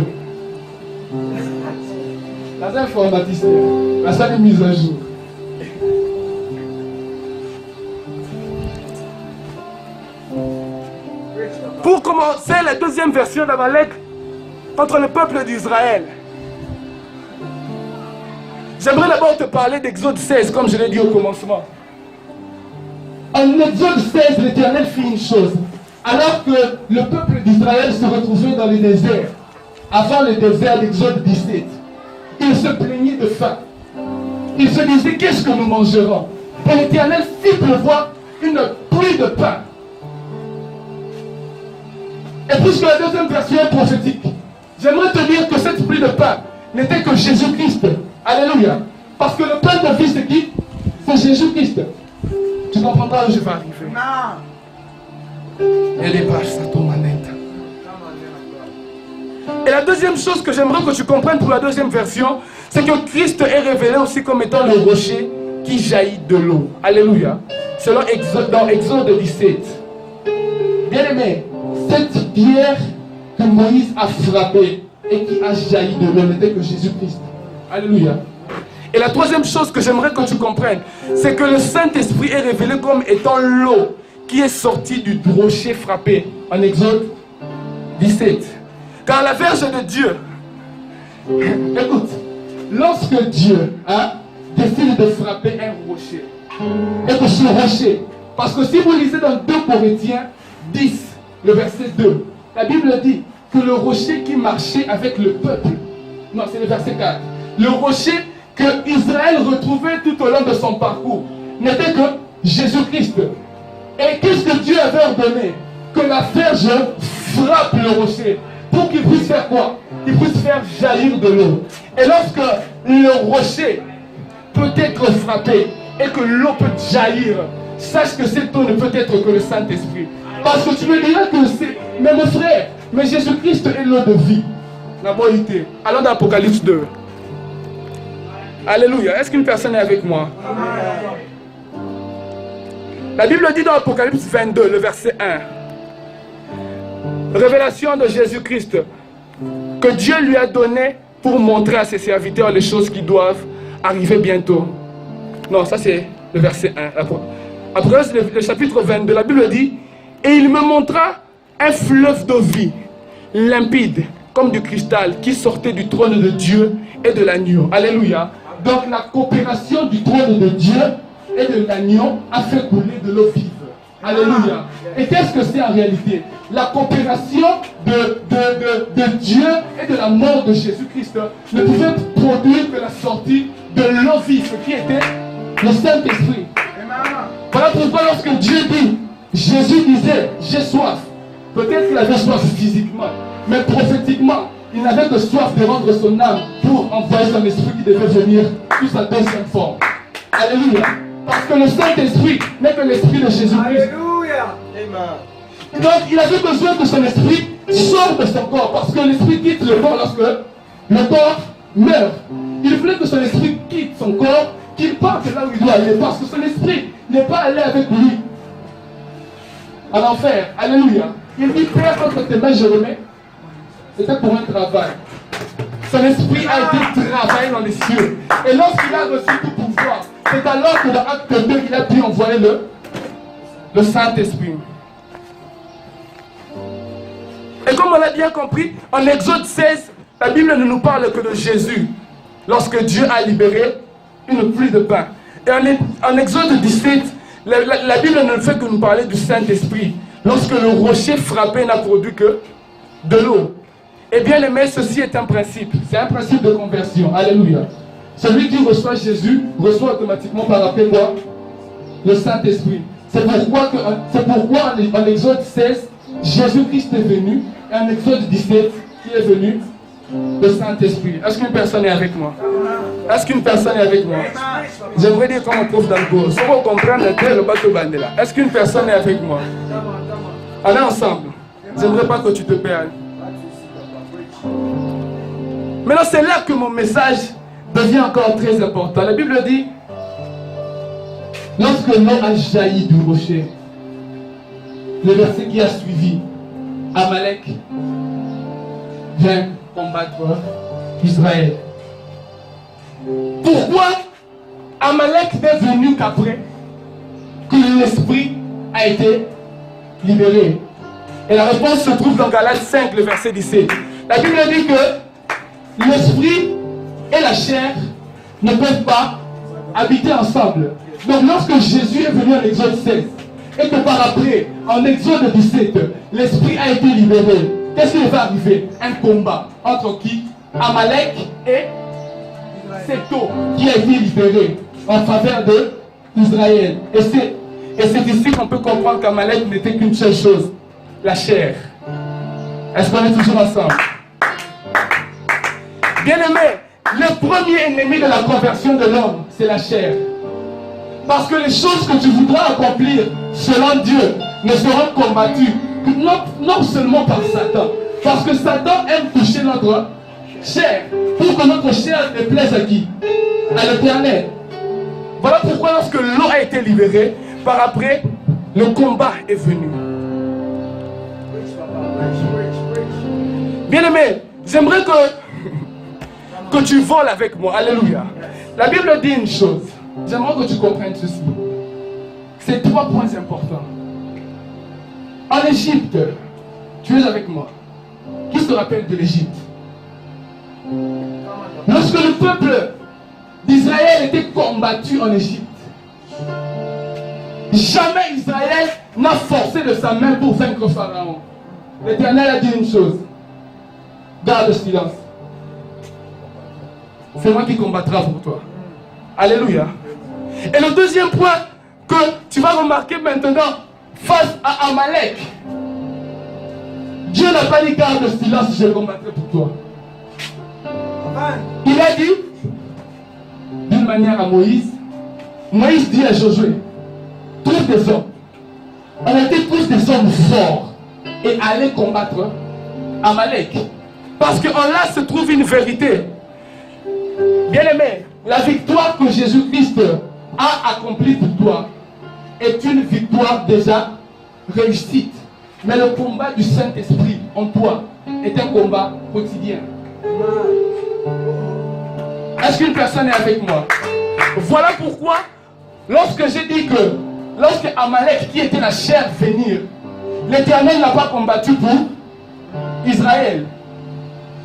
La informaticien. La salle est mise à jour. Pour commencer, la deuxième version d'Amalek contre le peuple d'Israël. J'aimerais d'abord te parler d'Exode 16, comme je l'ai dit au commencement. En Exode 16, l'Éternel fit une chose. Alors que le peuple d'Israël se retrouvait dans le désert, avant le désert d'Exode 17, il se plaignait de faim. Il se disait, qu'est-ce que nous mangerons? Et l'Éternel fit pleuvoir une pluie de pain. Et puisque la deuxième version est prophétique, j'aimerais te dire que cette pluie de pain n'était que Jésus-Christ. Alléluia. Parce que le pain de vie, c'est qui? C'est Jésus-Christ. Tu comprendras où je vais arriver. Et les pages, ça tombe en net. Et la deuxième chose que j'aimerais que tu comprennes pour la deuxième version, c'est que Christ est révélé aussi comme étant le rocher qui jaillit de l'eau. Alléluia. Selon dans Exode 17. Bien aimé, cette pierre que Moïse a frappée et qui a jailli de l'eau n'était que Jésus-Christ. Alléluia. Et la troisième chose que j'aimerais que tu comprennes, c'est que le Saint-Esprit est révélé comme étant l'eau qui est sortie du rocher frappé en Exode 17. Car la Vierge de Dieu, écoute, lorsque Dieu décide de frapper un rocher, et que ce rocher, parce que si vous lisez dans 2 Corinthiens 10, le verset 2, la Bible dit que le rocher qui marchait avec le peuple, non c'est le verset 4, le rocher que Israël retrouvait tout au long de son parcours n'était que Jésus-Christ. Et qu'est-ce que Dieu avait ordonné? Que la Vierge frappe le rocher pour qu'il puisse faire quoi? Qu'il puisse faire jaillir de l'eau. Et lorsque le rocher peut être frappé et que l'eau peut jaillir, sache que cette eau ne peut être que le Saint-Esprit. Parce que tu me diras que c'est... Mais mon frère, mais Jésus-Christ est l'eau de vie. La bonité. Allons dans Apocalypse 2. Alléluia. Est-ce qu'une personne est avec moi? La Bible dit dans Apocalypse 22, le verset 1. Révélation de Jésus-Christ que Dieu lui a donné pour montrer à ses serviteurs les choses qui doivent arriver bientôt. Non, ça c'est le verset 1. Après le chapitre 22, la Bible dit, et il me montra un fleuve d'eau vie, limpide, comme du cristal, qui sortait du trône de Dieu et de l'agneau. Alléluia. Donc la coopération du trône de Dieu et de l'agneau a fait couler de l'eau vive. Alléluia. Et qu'est-ce que c'est en réalité? La coopération de Dieu et de la mort de Jésus-Christ ne pouvait produire que la sortie de l'eau vive qui était le Saint-Esprit. Voilà pourquoi lorsque Dieu dit, Jésus disait, j'ai soif. Peut-être qu'il avait soif physiquement, mais prophétiquement, il n'avait que soif de rendre son âme pour envoyer son esprit qui devait venir sous sa deuxième forme. Alléluia. Parce que le Saint-Esprit n'est que l'esprit de Jésus-Christ. Alléluia. Amen. Donc il avait besoin que son esprit sorte de son corps. Parce que l'esprit quitte le corps lorsque le corps meurt. Il voulait que son esprit quitte son corps, qu'il parte là où il doit aller. Parce que son esprit n'est pas allé avec lui à l'enfer. Alléluia. Il dit, Père, entre tes mains je remets. C'était pour un travail. Son esprit a été travaillé dans les cieux. Et lorsqu'il a reçu tout pouvoir, c'est alors que dans Acte 2, il a pu envoyer le Saint-Esprit. Et comme on l'a bien compris, en Exode 16, la Bible ne nous parle que de Jésus. Lorsque Dieu a libéré une pluie de pain. Et en Exode 17, la Bible ne fait que nous parler du Saint-Esprit. Lorsque le rocher frappé n'a produit que de l'eau. Eh bien, les aimés, ceci est un principe. C'est un principe de conversion. Alléluia. Celui qui reçoit Jésus reçoit automatiquement par après quoi? Le Saint-Esprit. C'est pourquoi en Exode 16, Jésus-Christ est venu. Et en Exode 17, il est venu le Saint-Esprit. Est-ce qu'une personne est avec moi? Est-ce qu'une personne est avec moi? J'aimerais dire comme on trouve dans le cours. Si vous comprenez le bateau bandela. Est-ce qu'une personne est avec moi? On est ensemble. J'aimerais pas que tu te perdes. Maintenant, c'est là que mon message devient encore très important. La Bible dit, lorsque l'eau a jailli du rocher, le verset qui a suivi, Amalek vient combattre Israël. Pourquoi Amalek n'est venu qu'après que l'esprit a été libéré? Et la réponse se trouve dans Galates 5, le verset 17. La Bible dit que l'esprit et la chair ne peuvent pas habiter ensemble. Donc lorsque Jésus est venu en Exode 16, et que par après, en Exode 17, l'esprit a été libéré, qu'est-ce qui va arriver? Un combat entre qui? Amalek et Séto, qui a été libéré en faveur d'Israël. Et c'est ici qu'on peut comprendre qu'Amalek n'était qu'une seule chose, la chair. Est-ce qu'on est toujours ensemble? Bien-aimé, le premier ennemi de la conversion de l'homme, c'est la chair. Parce que les choses que tu voudras accomplir selon Dieu ne seront combattues non seulement par Satan. Parce que Satan aime toucher notre chair. Pour que notre chair ne plaise à qui? À l'Éternel. Voilà pourquoi lorsque l'eau a été libérée, par après, le combat est venu. Bien-aimé, j'aimerais que tu voles avec moi. Alléluia. La Bible dit une chose. J'aimerais que tu comprennes ceci. C'est 3 points importants. En Égypte, tu es avec moi. Qui se rappelle de l'Égypte? Lorsque le peuple d'Israël était combattu en Égypte, jamais Israël n'a forcé de sa main pour vaincre Pharaon. L'Éternel a dit une chose. Garde le silence. C'est moi qui combattrai pour toi. Alléluia. Et le deuxième point que tu vas remarquer maintenant face à Amalek, Dieu n'a pas dit garde le silence, je combattrai pour toi. Il a dit d'une manière à Moïse. Moïse dit à Josué, tous des hommes, on était tous des hommes forts et allaient combattre Amalek. Parce qu'en là se trouve une vérité. Bien-aimé, la victoire que Jésus-Christ a accomplie pour toi est une victoire déjà réussite. Mais le combat du Saint-Esprit en toi est un combat quotidien. Est-ce qu'une personne est avec moi? Voilà pourquoi, lorsque j'ai dit que, lorsque Amalek, qui était la chair, venir, l'Éternel n'a pas combattu pour Israël.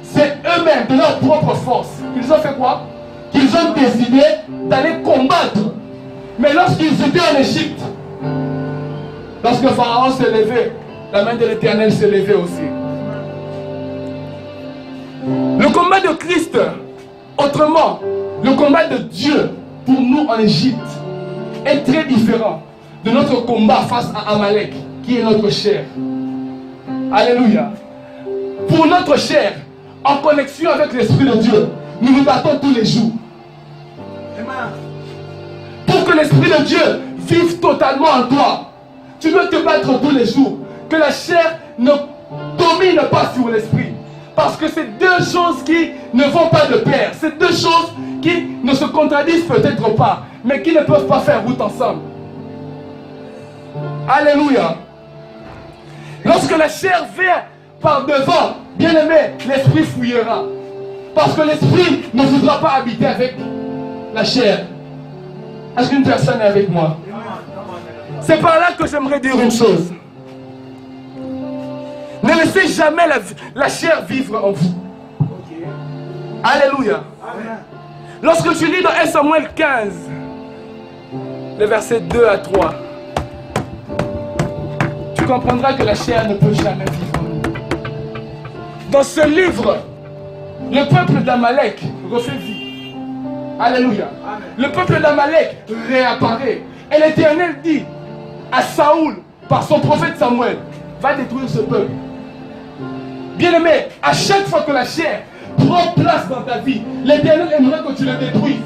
C'est eux-mêmes, de leur propre force. Ils ont fait quoi? Qu'ils ont décidé d'aller combattre. Mais lorsqu'ils étaient en Égypte, lorsque Pharaon s'est levé, la main de l'Éternel s'est levée aussi. Le combat de Christ, autrement, le combat de Dieu pour nous en Égypte est très différent de notre combat face à Amalek, qui est notre chair. Alléluia. Pour notre chair, en connexion avec l'Esprit de Dieu. Nous nous battons tous les jours. Pour que l'Esprit de Dieu vive totalement en toi, tu dois te battre tous les jours. Que la chair ne domine pas sur l'Esprit. Parce que c'est deux choses qui ne vont pas de pair. C'est deux choses qui ne se contradisent peut-être pas, mais qui ne peuvent pas faire route ensemble. Alléluia. Lorsque la chair vient par devant, bien aimé, l'Esprit fouillera. Parce que l'Esprit ne voudra pas habiter avec la chair. Est-ce qu'une personne est avec moi? C'est par là que j'aimerais dire une chose. Ne laissez jamais la chair vivre en vous. Alléluia. Lorsque tu lis dans 1 Samuel 15, les versets 2 à 3, tu comprendras que la chair ne peut jamais vivre en nous. Dans ce livre, le peuple d'Amalek refait vie. Alléluia. Le peuple d'Amalek réapparaît. Et l'Éternel dit à Saoul, par son prophète Samuel, va détruire ce peuple. Bien-aimé, à chaque fois que la chair prend place dans ta vie, l'Éternel aimerait que tu le détruises.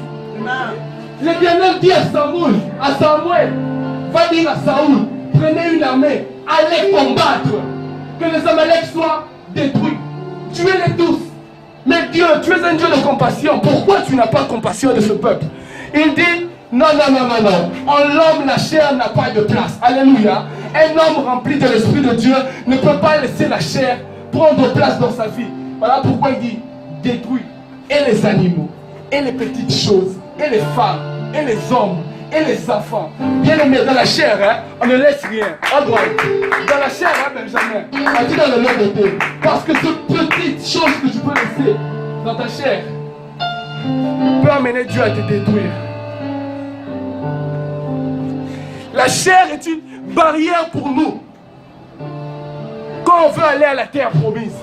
L'Éternel dit à Samuel, va dire à Saoul, prenez une armée, allez combattre, que les Amaleks soient détruits. Tuez-les tous. Mais Dieu, tu es un Dieu de compassion. Pourquoi tu n'as pas compassion de ce peuple? Il dit, non. En l'homme, la chair n'a pas de place. Alléluia. Un homme rempli de l'Esprit de Dieu ne peut pas laisser la chair prendre place dans sa vie. Voilà pourquoi il dit, détruis et les animaux, et les petites choses, et les femmes, et les hommes, et les enfants. Bien aimé, dans la chair, hein, on ne laisse rien. À droite. Dans la chair, hein, Benjamin, on dit dans le lot de Dieu. Parce que cette petite chose que tu peux laisser dans ta chair peut amener Dieu à te détruire. La chair est une barrière pour nous. Quand on veut aller à la terre promise,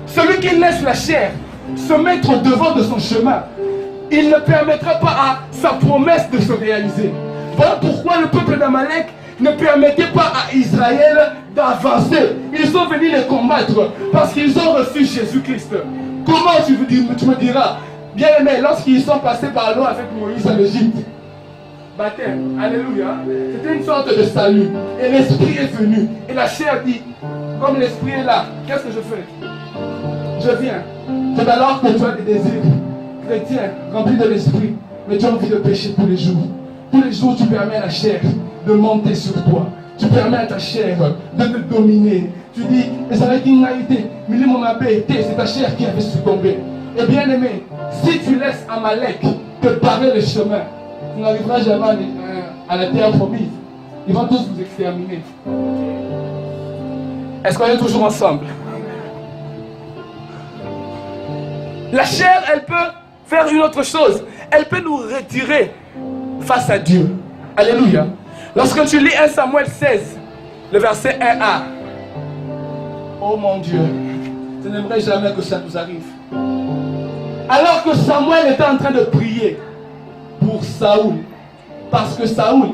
celui qui laisse la chair se mettre devant de son chemin, il ne permettra pas à sa promesse de se réaliser. Voilà pourquoi le peuple d'Amalek ne permettait pas à Israël d'avancer. Ils sont venus les combattre parce qu'ils ont reçu Jésus-Christ. Comment tu me diras, bien aimé, lorsqu'ils sont passés par l'eau avec Moïse en Égypte, baptême, alléluia, c'était une sorte de salut. Et l'esprit est venu. Et la chair dit, comme l'esprit est là, qu'est-ce que je fais? Je viens. C'est alors que tu as des désirs chrétiens, remplis de l'esprit, mais tu as envie de pécher tous les jours. Tous les jours, tu permets à la chair de monter sur toi. Tu permets à ta chair de te dominer. Tu dis, et ça va être une naïveté, mais mon abbé, c'est ta chair qui avait succombé. Et bien aimé, si tu laisses Amalek te barrer le chemin, tu n'arriveras jamais à la terre promise. Ils vont tous vous exterminer. Est-ce qu'on est toujours ensemble? La chair, elle peut faire une autre chose. Elle peut nous retirer face à Dieu. Alléluia. Lorsque tu lis 1 Samuel 16, le verset 1a. Oh mon Dieu, je n'aimerais jamais que ça nous arrive. Alors que Samuel était en train de prier pour Saoul, parce que Saoul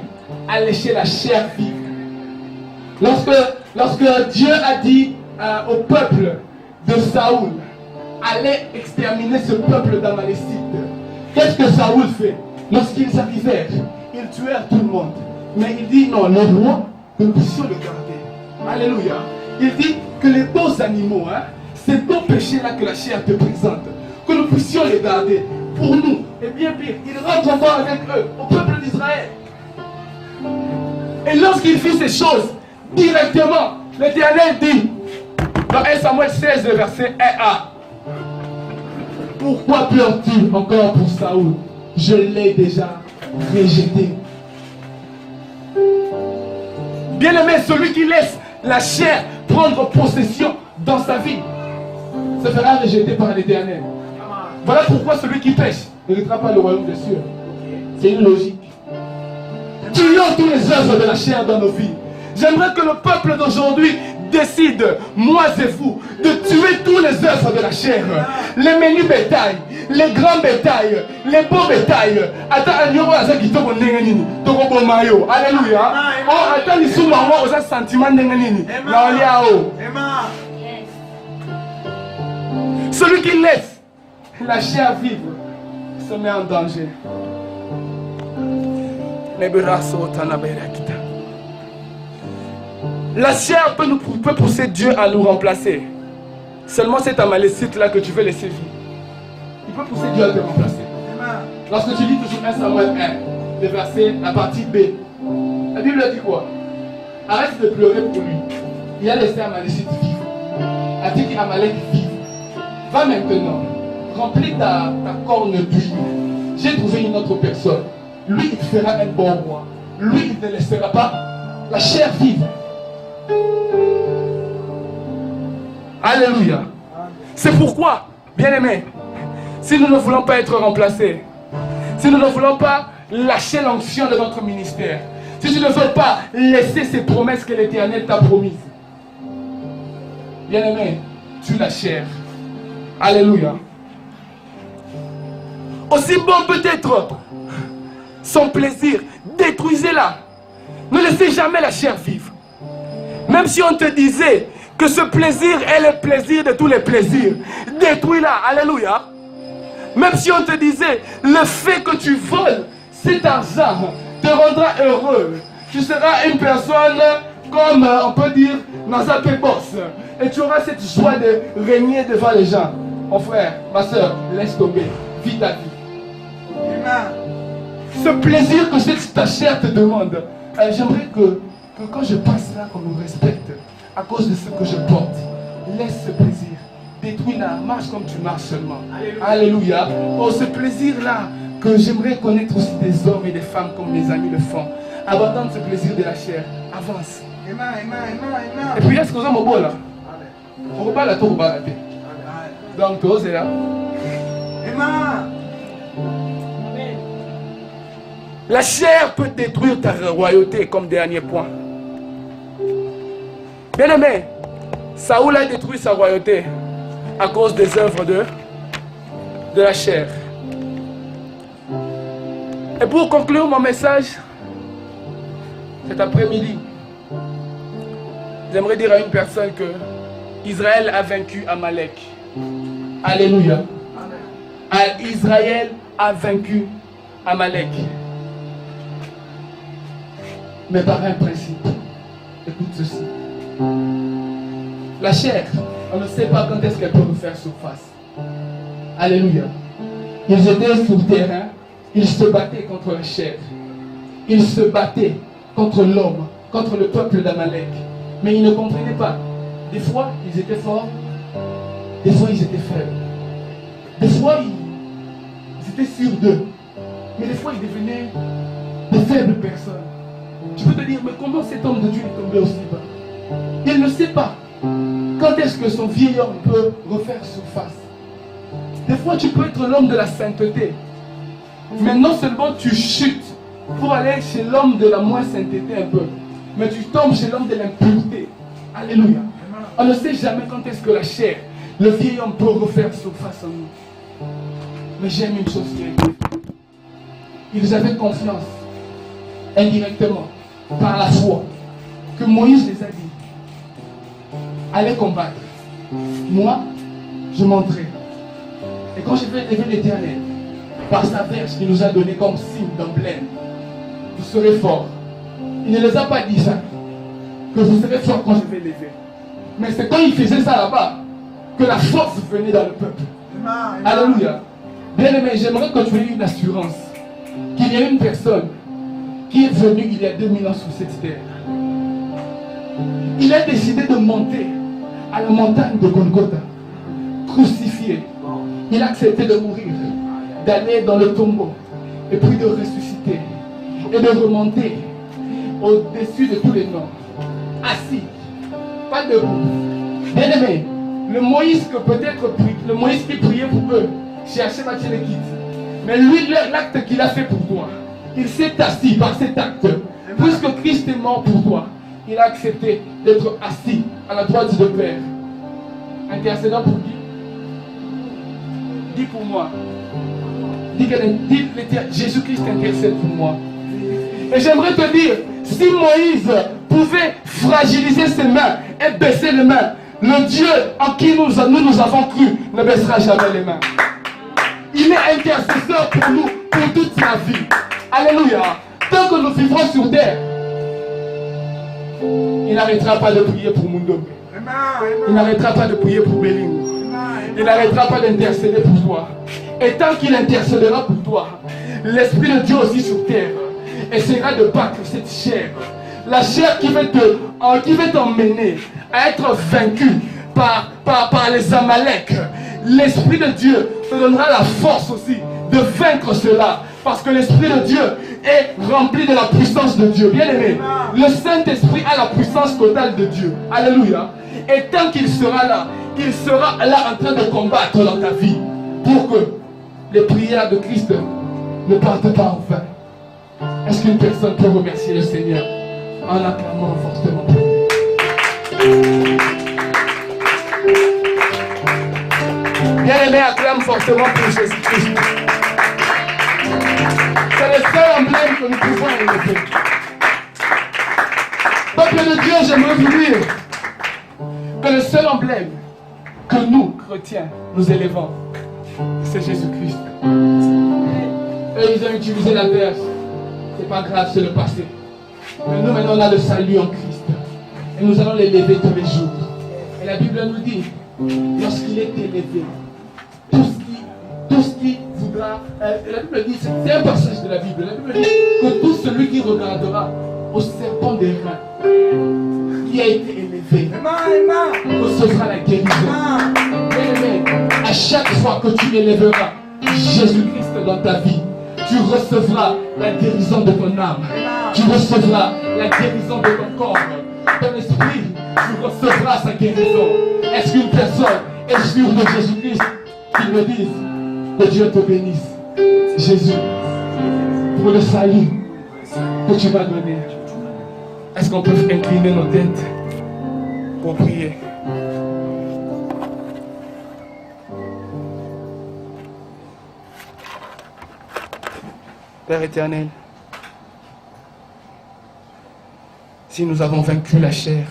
a léché la chair vive. Lorsque Dieu a dit au peuple de Saoul, allez exterminer ce peuple d'Amalécites, qu'est-ce que Saoul fait? Lorsqu'ils arrivèrent, ils tuèrent tout le monde. Mais il dit non, le roi, que nous puissions le garder. Alléluia. Il dit que les beaux animaux, c'est beaux péchés-là que la chair te présente, que nous puissions les garder pour nous. Et bien pire, il rentre encore avec eux, au peuple d'Israël. Et lorsqu'il fit ces choses, directement, l'Éternel dit, dans 1 Samuel 16, le verset 1a, pourquoi pleures-tu encore pour Saoul? Je l'ai déjà rejeté. Bien-aimé, celui qui laisse la chair prendre possession dans sa vie se fera rejeter par l'Éternel. Voilà pourquoi celui qui pêche n'héritera pas le royaume des cieux. C'est une logique. Tuons tous les œuvres de la chair dans nos vies. J'aimerais que le peuple d'aujourd'hui décide, moi et vous, de tuer tous les œuvres de la chair. Les menus bétails, les grands bétails, les beaux bétails. Attends, alléluia. Oh, attends, ils sont morts aux sentiments de Celui qui laisse la chair vivre se met en danger. La chair peut pousser Dieu à nous remplacer. Seulement cet amalécite-là que tu veux laisser vivre, il peut pousser Dieu à te remplacer. Lorsque tu lis toujours 1 Samuel 1, le verset, la partie B, la Bible dit quoi? Arrête de pleurer pour lui. Il a laissé Amalécite vivre. A dit qu'Amalek vive. Va maintenant, remplis ta corne d'huile. J'ai trouvé une autre personne. Lui, il te fera un bon roi. Lui, il ne laissera pas la chair vivre. Alléluia. C'est pourquoi, bien-aimés, si nous ne voulons pas être remplacés, si nous ne voulons pas lâcher l'onction de notre ministère, si tu ne veux pas laisser ces promesses que l'Éternel t'a promises, bien-aimé, tue la chair. Alléluia. Aussi bon peut-être son plaisir, détruisez-la. Ne laissez jamais la chair vivre. Même si on te disait que ce plaisir est le plaisir de tous les plaisirs, détruis-la. Alléluia. Même si on te disait le fait que tu voles cet argent te rendra heureux. Tu seras une personne comme on peut dire dans un boss. Et tu auras cette joie de régner devant les gens. Mon frère, ma soeur, laisse tomber. Vis ta vie. Ce plaisir que ta chair te demande, j'aimerais que quand je passe là, qu'on nous respecte à cause de ce que je porte. Laisse ce plaisir. Détruis-la. Marche comme tu marches seulement. Alléluia. Oh, ce plaisir-là que j'aimerais connaître aussi des hommes et des femmes comme mes amis le font. Abandonne ce plaisir de la chair. Avance. Et puis, est-ce que vous avez mon beau là? On ne va pas la tour, on va la tête. Donc, toi, c'est là. La chair peut détruire ta royauté comme dernier point. Bien aimé, Saoul a détruit sa royauté à cause des œuvres de la chair. Et pour conclure mon message, cet après-midi, j'aimerais dire à une personne que Israël a vaincu Amalek. Alléluia. Israël a vaincu Amalek. Mais par un principe. Écoute ceci. La chair, on ne sait pas quand est-ce qu'elle peut nous faire surface. Alléluia. Ils étaient sur le terrain, ils se battaient contre la chair. Ils se battaient contre l'homme, contre le peuple d'Amalek. Mais ils ne comprenaient pas. Des fois, ils étaient forts. Des fois, ils étaient faibles. Des fois, ils étaient sûrs d'eux. Mais des fois, ils devenaient de faibles personnes. Tu peux te dire, mais comment cet homme de Dieu est tombé aussi bas? Il ne sait pas quand est-ce que son vieil homme peut refaire surface. Des fois, tu peux être l'homme de la sainteté. Mais non seulement tu chutes pour aller chez l'homme de la moins sainteté un peu, mais tu tombes chez l'homme de l'impureté. Alléluia. On ne sait jamais quand est-ce que la chair, le vieil homme peut refaire surface en nous. Mais j'aime une chose qui est été. Ils avaient confiance, indirectement, par la foi, que Moïse les a dit. Allez combattre. Moi, je m'entraîne. Et quand je vais lever l'Éternel, par sa verge qu'il nous a donné comme signe d'emblème, vous serez forts. Il ne les a pas dit ça, que vous serez forts quand je vais lever. Mais c'est quand il faisait ça là-bas, que la force venait dans le peuple. Alléluia. Bien aimé, j'aimerais que tu aies une assurance qu'il y a une personne qui est venue il y a 2000 ans sur cette terre. Il a décidé de monter à la montagne de Golgotha, crucifié. Il a accepté de mourir, d'aller dans le tombeau, et puis de ressusciter, et de remonter au-dessus de tous les noms. Assis, pas debout. Bien aimé, le Moïse que peut-être le Moïse qui priait pour eux, cherchait Matthieu le quitte. Mais lui, l'acte qu'il a fait pour toi, il s'est assis par cet acte. Puisque Christ est mort pour toi, il a accepté d'être assis à la droite du Père. Intercédant pour qui? Dis pour moi. Dis Jésus-Christ intercède pour moi. Et j'aimerais te dire, si Moïse pouvait fragiliser ses mains et baisser les mains, le Dieu en qui nous avons cru ne baissera jamais les mains. Il est intercesseur pour nous, pour toute sa vie. Alléluia. Tant que nous vivrons sur terre, il n'arrêtera pas de prier pour Mundo. Il n'arrêtera pas de prier pour Béling. Il n'arrêtera pas d'intercéder pour toi. Et tant qu'il intercédera pour toi, l'Esprit de Dieu aussi sur terre essaiera de battre cette chair. La chair qui va t'emmener à être vaincu par les Amaleks. L'Esprit de Dieu te donnera la force aussi de vaincre cela. Parce que l'Esprit de Dieu est rempli de la puissance de Dieu. Bien aimé, le Saint-Esprit a la puissance totale de Dieu. Alléluia. Et tant qu'il sera là en train de combattre dans ta vie. Pour que les prières de Christ ne partent pas en vain. Est-ce qu'une personne peut remercier le Seigneur en acclamant fortement pour lui? Bien-aimé, acclame fortement pour Jésus-Christ. C'est le seul emblème que nous pouvons élever. Peuple de Dieu, j'aimerais vous dire que le seul emblème que nous, chrétiens, nous élevons, c'est Jésus-Christ. Eux, ils ont utilisé la verse. C'est pas grave, c'est le passé. Mais nous, maintenant, on a le salut en Christ. Et nous allons l'élever tous les jours. Et la Bible nous dit, lorsqu'il est élevé, tout ce qui voudra... la Bible dit, c'est un passage de la Bible. La Bible dit que tout celui qui regardera au serpent des reins, qui a été élevé, recevra la guérison. À chaque fois que tu élèveras Jésus-Christ dans ta vie, tu recevras la guérison de ton âme. Tu recevras la guérison de ton corps. Ton esprit, tu recevras sa guérison. Est-ce qu'une personne est sûre de Jésus-Christ qui me dise que Dieu te bénisse, Jésus, pour le salut que tu vas donner? Est-ce qu'on peut incliner nos têtes pour prier? Père éternel, si nous avons vaincu la chair,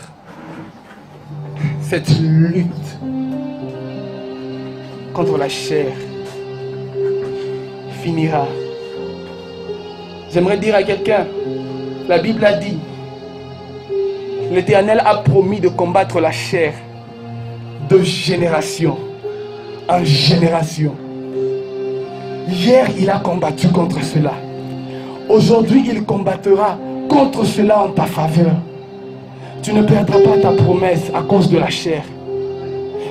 cette lutte contre la chair finira. J'aimerais dire à quelqu'un, la Bible a dit, l'Éternel a promis de combattre la chair de génération en génération. Hier, il a combattu contre cela. Aujourd'hui, il combattra contre cela en ta faveur. Tu ne perdras pas ta promesse à cause de la chair.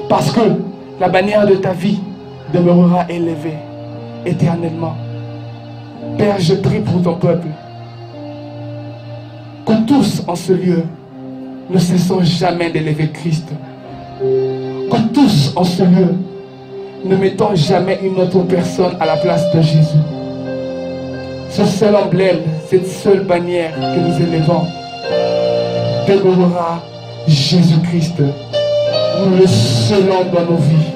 Parce que la bannière de ta vie demeurera élevée éternellement. Père, je prie pour ton peuple. Que tous en ce lieu ne cessons jamais d'élever Christ. Que tous en ce lieu ne mettons jamais une autre personne à la place de Jésus. Ce seul emblème, cette seule bannière que nous élevons, demeurera Jésus-Christ. Nous le scellons dans nos vies.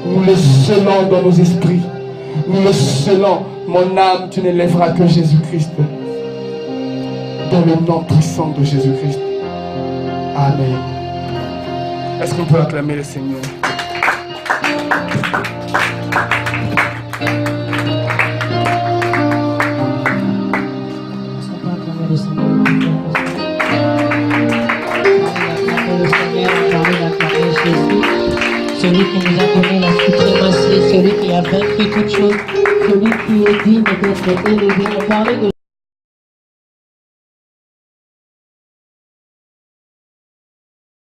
Nous le scellons dans nos esprits. Nous le scellons. Mon âme, tu n'élèveras que Jésus-Christ. Dans le nom puissant de Jésus-Christ. Amen. Est-ce qu'on peut acclamer le Seigneur? Celui qui nous a donné la suprématie, celui qui a vaincu toutes choses, celui qui est digne d'être élevé. On parlait de